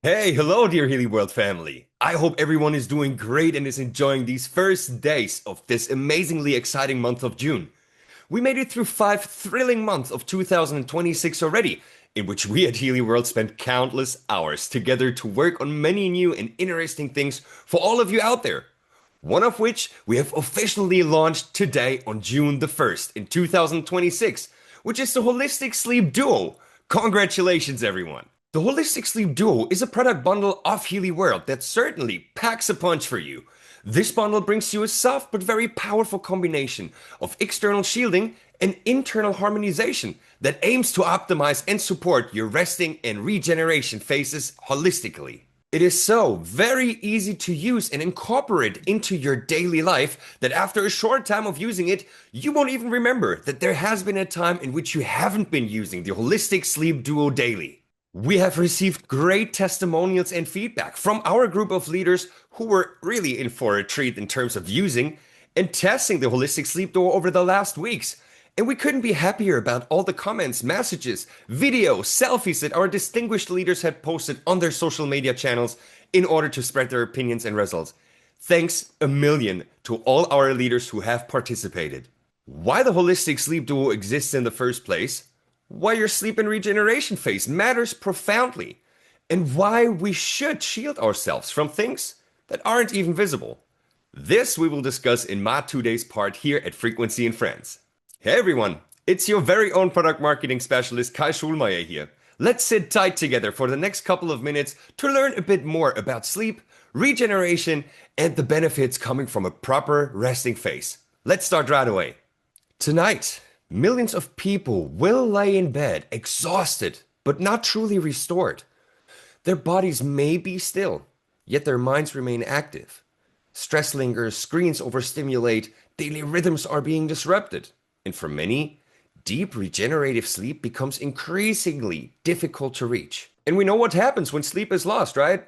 Hey, hello, dear Healy World family. I hope everyone is doing great and is enjoying these first days of this amazingly exciting month of June. We made it through 5 thrilling months of 2026 already, in which we at Healy World spent countless hours together to work on many new and interesting things for all of you out there. One of which we have officially launched today on June the 1st in 2026, which is the Holistic Sleep Duo. Congratulations, everyone! The Holistic Sleep Duo is a product bundle of Healy World that certainly packs a punch for you. This bundle brings you a soft but very powerful combination of external shielding and internal harmonization that aims to optimize and support your resting and regeneration phases holistically. It is so very easy to use and incorporate into your daily life that after a short time of using it, you won't even remember that there has been a time in which you haven't been using the Holistic Sleep Duo daily. We have received great testimonials and feedback from our group of leaders who were really in for a treat in terms of using and testing the Holistic Sleep Duo over the last weeks. And we couldn't be happier about all the comments, messages, videos, selfies that our distinguished leaders had posted on their social media channels in order to spread their opinions and results. Thanks a million to all our leaders who have participated. Why the Holistic Sleep Duo exists in the first place, why your sleep and regeneration phase matters profoundly, and why we should shield ourselves from things that aren't even visible. This we will discuss in my 2 days part here at Frequency and Friends. Hey everyone, it's your very own product marketing specialist Kai Schulmeyer here. Let's sit tight together for the next couple of minutes to learn a bit more about sleep, regeneration, and the benefits coming from a proper resting phase. Let's start right away. Tonight, millions of people will lay in bed exhausted but not truly restored. Their bodies may be still, yet their minds remain active. Stress lingers, screens overstimulate, daily rhythms are being disrupted. And for many, deep regenerative sleep becomes increasingly difficult to reach. And we know what happens when sleep is lost, right?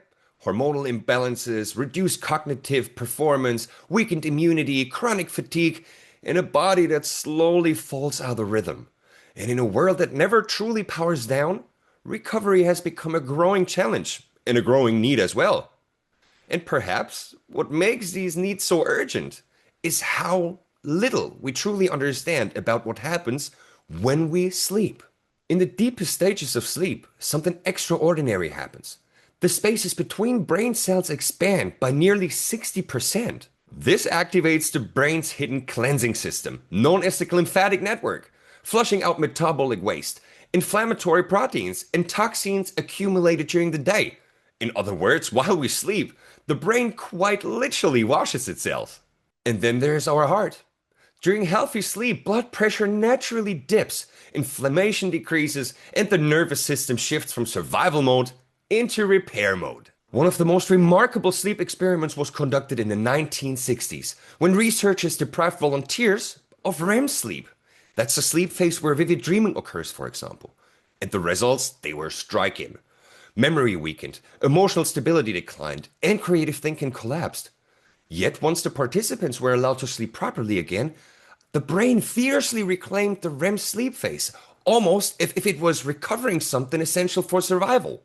Hormonal imbalances, reduced cognitive performance, weakened immunity, chronic fatigue, and a body that slowly falls out of rhythm. And in a world that never truly powers down, recovery has become a growing challenge and a growing need as well. And perhaps what makes these needs so urgent is how little we truly understand about what happens when we sleep. In the deepest stages of sleep, something extraordinary happens. The spaces between brain cells expand by nearly 60%. This activates the brain's hidden cleansing system, known as the lymphatic network, flushing out metabolic waste, inflammatory proteins, and toxins accumulated during the day. In other words, while we sleep, the brain quite literally washes itself. And then there's our heart. During healthy sleep, blood pressure naturally dips, inflammation decreases, and the nervous system shifts from survival mode into repair mode. One of the most remarkable sleep experiments was conducted in the 1960s, when researchers deprived volunteers of REM sleep. That's a sleep phase where vivid dreaming occurs, for example. And the results, they were striking. Memory weakened, emotional stability declined, and creative thinking collapsed. Yet once the participants were allowed to sleep properly again, the brain fiercely reclaimed the REM sleep phase, almost as if it was recovering something essential for survival.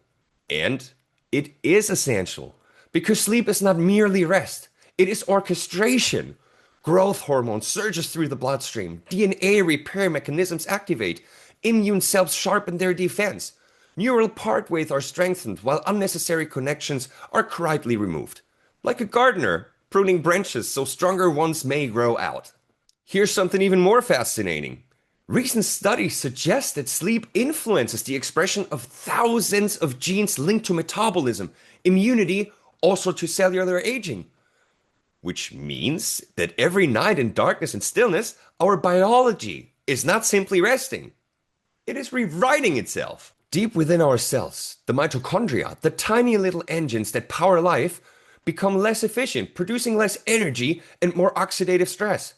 And it is essential, because sleep is not merely rest, it is orchestration. Growth hormone surges through the bloodstream, DNA repair mechanisms activate, immune cells sharpen their defense, neural pathways are strengthened while unnecessary connections are correctly removed. Like a gardener pruning branches so stronger ones may grow out. Here's something even more fascinating. Recent studies suggest that sleep influences the expression of thousands of genes linked to metabolism, immunity, also to cellular aging. Which means that every night in darkness and stillness, our biology is not simply resting. It is rewriting itself. Deep within our cells, the mitochondria, the tiny little engines that power life, become less efficient, producing less energy and more oxidative stress.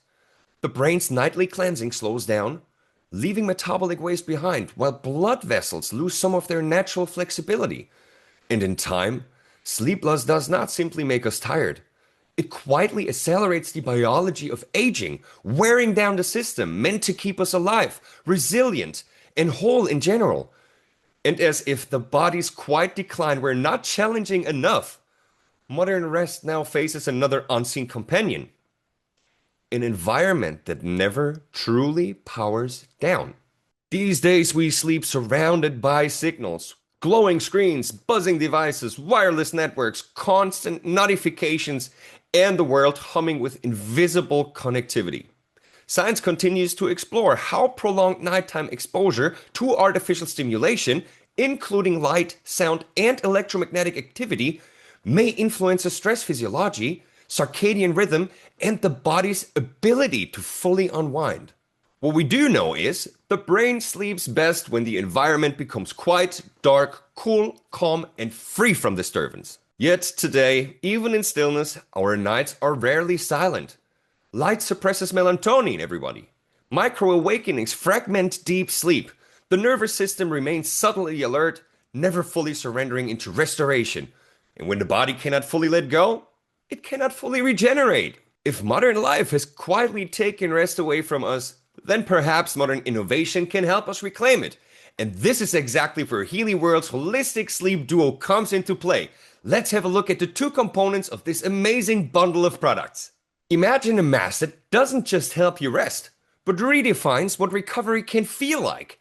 The brain's nightly cleansing slows down, leaving metabolic waste behind, while blood vessels lose some of their natural flexibility. And in time, sleep loss does not simply make us tired. It quietly accelerates the biology of aging, wearing down the system meant to keep us alive, resilient, and whole in general. And as if the body's quiet decline were not challenging enough, modern rest now faces another unseen companion, an environment that never truly powers down. These days we sleep surrounded by signals, glowing screens, buzzing devices, wireless networks, constant notifications, and the world humming with invisible connectivity. Science continues to explore how prolonged nighttime exposure to artificial stimulation, including light, sound, and electromagnetic activity, may influence the stress physiology, circadian rhythm, and the body's ability to fully unwind. What we do know is the brain sleeps best when the environment becomes quiet, dark, cool, calm, and free from disturbance. Yet today, even in stillness, our nights are rarely silent. Light suppresses melatonin, everybody. Micro-awakenings fragment deep sleep. The nervous system remains subtly alert, never fully surrendering into restoration. And when the body cannot fully let go, it cannot fully regenerate. If modern life has quietly taken rest away from us, then perhaps modern innovation can help us reclaim it. And this is exactly where Healy World's holistic sleep duo comes into play. Let's have a look at the two components of this amazing bundle of products. Imagine a mask that doesn't just help you rest, but redefines what recovery can feel like.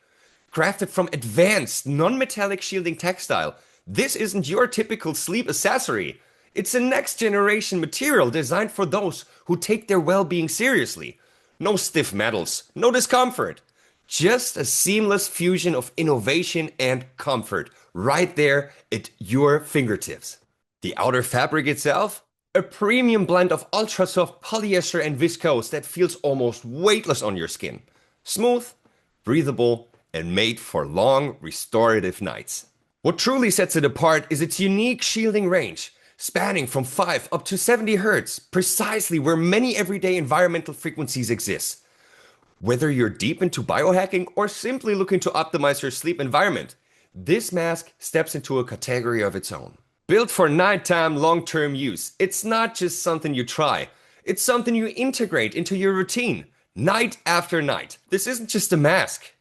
Crafted from advanced, non-metallic shielding textile, this isn't your typical sleep accessory. It's a next-generation material designed for those who take their well-being seriously. No stiff metals, no discomfort. Just a seamless fusion of innovation and comfort, right there at your fingertips. The outer fabric itself? A premium blend of ultra-soft polyester and viscose that feels almost weightless on your skin. Smooth, breathable, and made for long, restorative nights. What truly sets it apart is its unique shielding range, spanning from 5 up to 70 Hz, precisely where many everyday environmental frequencies exist. Whether you're deep into biohacking or simply looking to optimize your sleep environment, this mask steps into a category of its own. Built for nighttime long-term use, it's not just something you try, it's something you integrate into your routine, night after night. This isn't just a mask.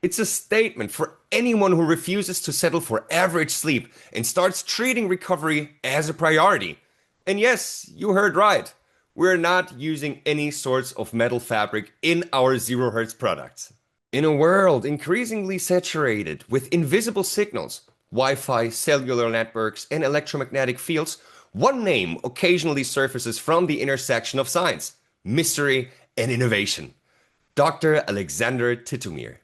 It's a statement for anyone who refuses to settle for average sleep and starts treating recovery as a priority. And yes, you heard right. We're not using any sorts of metal fabric in our Zero Hertz products. In a world increasingly saturated with invisible signals, Wi-Fi, cellular networks, and electromagnetic fields, one name occasionally surfaces from the intersection of science, mystery, and innovation. Dr. Alexander Titomir.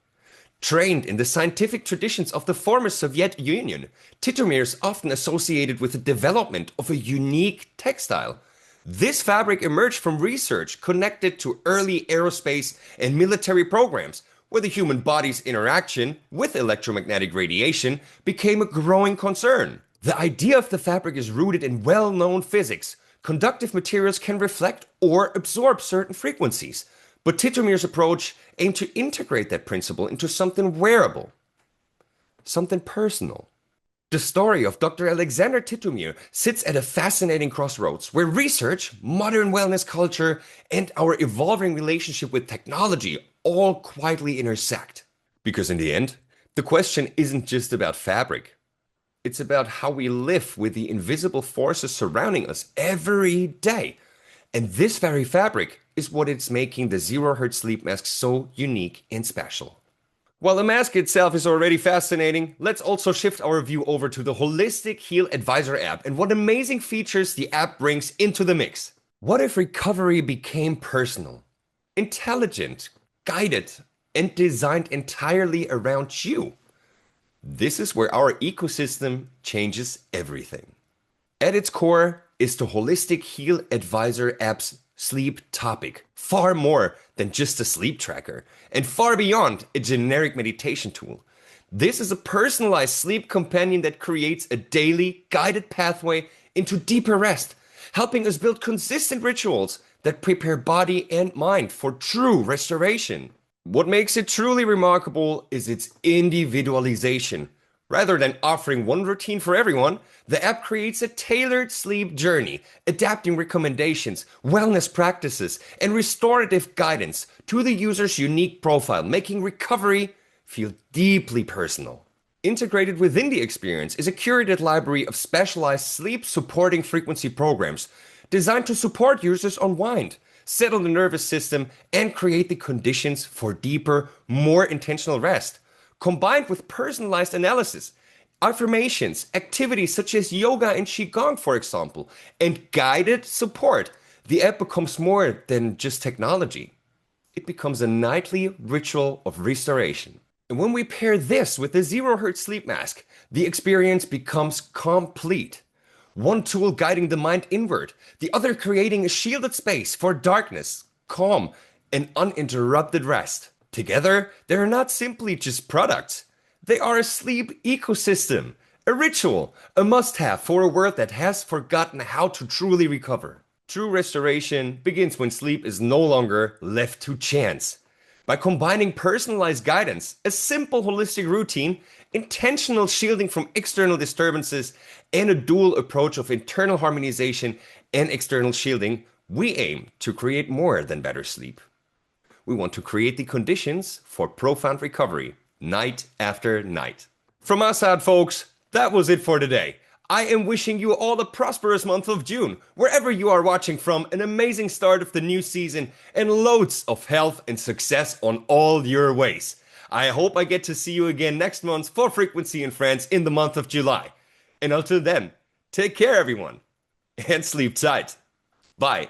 Trained in the scientific traditions of the former Soviet Union, Titomir is often associated with the development of a unique textile. This fabric emerged from research connected to early aerospace and military programs, where the human body's interaction with electromagnetic radiation became a growing concern. The idea of the fabric is rooted in well-known physics. Conductive materials can reflect or absorb certain frequencies, but Titomir's approach aimed to integrate that principle into something wearable, something personal. The story of Dr. Alexander Titomir sits at a fascinating crossroads where research, modern wellness culture, and our evolving relationship with technology all quietly intersect. Because in the end, the question isn't just about fabric. It's about how we live with the invisible forces surrounding us every day. And this very fabric is what is making the Zero Hertz Sleep Mask so unique and special. While the mask itself is already fascinating, let's also shift our view over to the Holistic Healy Advisor App and what amazing features the app brings into the mix. What if recovery became personal, intelligent, guided, and designed entirely around you? This is where our ecosystem changes everything. At its core is the Holistic Healy Advisor App's sleep topic, far more than just a sleep tracker, and far beyond a generic meditation tool. This is a personalized sleep companion that creates a daily guided pathway into deeper rest, helping us build consistent rituals that prepare body and mind for true restoration. What makes it truly remarkable is its individualization. Rather than offering one routine for everyone, the app creates a tailored sleep journey, adapting recommendations, wellness practices, and restorative guidance to the user's unique profile, making recovery feel deeply personal. Integrated within the experience is a curated library of specialized sleep-supporting frequency programs designed to support users unwind, settle the nervous system, and create the conditions for deeper, more intentional rest. Combined with personalized analysis, affirmations, activities such as yoga and qigong, for example, and guided support, the app becomes more than just technology. It becomes a nightly ritual of restoration. And when we pair this with the Zero Hertz Sleep Mask, the experience becomes complete. One tool guiding the mind inward, the other creating a shielded space for darkness, calm, and uninterrupted rest. Together, they are not simply just products. They are a sleep ecosystem, a ritual, a must-have for a world that has forgotten how to truly recover. True restoration begins when sleep is no longer left to chance. By combining personalized guidance, a simple holistic routine, intentional shielding from external disturbances, and a dual approach of internal harmonization and external shielding, we aim to create more than better sleep. We want to create the conditions for profound recovery, night after night. From us out, folks, that was it for today. I am wishing you all a prosperous month of June, wherever you are watching from, an amazing start of the new season, and loads of health and success on all your ways. I hope I get to see you again next month for Frequency in France in the month of July. And until then, take care everyone, and sleep tight. Bye.